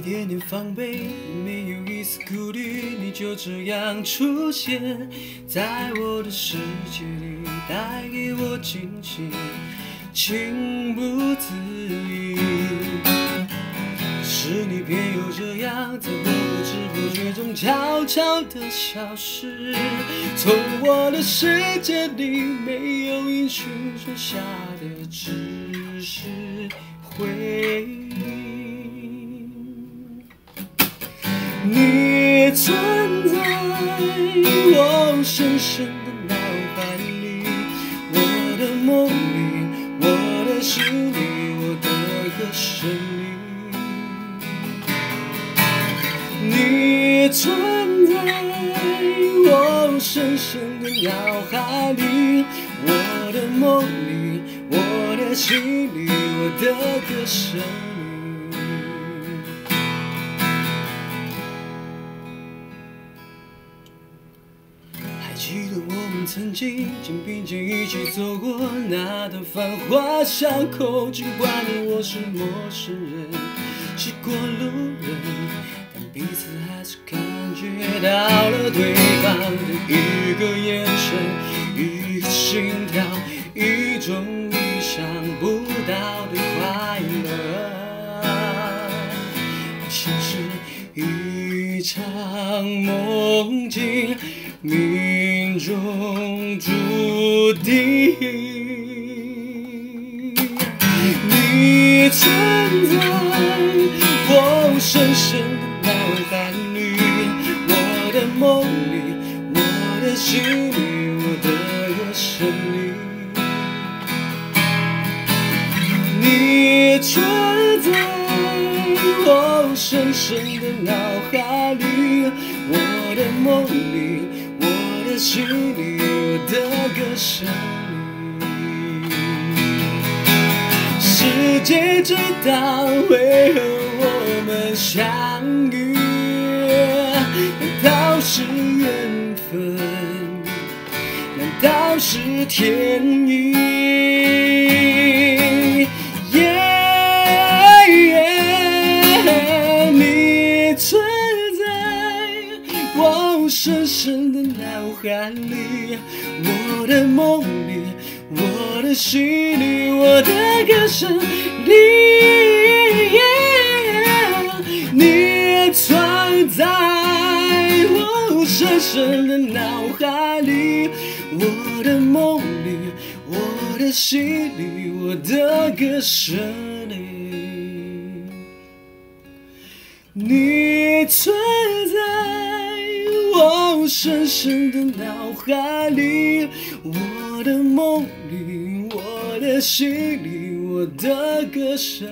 点点防备，也没有一丝顾虑，你就这样出现在我的世界里，带给我惊喜，情不自已。是你偏又这样，在我不知不觉中悄悄地消失，从我的世界里没有音讯，剩下的只是回忆。你存在我深深的脑海里，我的梦里，我的心里，我的歌声里。你存在我深深的脑海里，我的梦里，我的心里，我的歌声里。还记得我们曾经肩并肩一起走过那段繁华巷口，尽管你我是陌生人，是过路人，彼此还是感觉到了对方的一个眼神，一个心跳，一种意想不到的快乐，像是一场梦境，命中注定。你存在我深深的脑海里，我的梦里，我的心里，我的歌声里。你存在我深深的脑海里，我的梦里，我的心里，我的歌声里。世界知道为何我们相遇，难道是缘分？难道是天意？你存在我深深的脑海里，我的梦里，我的心里，我的歌声里。你存在我深深的脑海里，我的梦里，我的心里，我的歌声里。你存在我深深的脑海里，我的梦里，我的心里，我的歌声。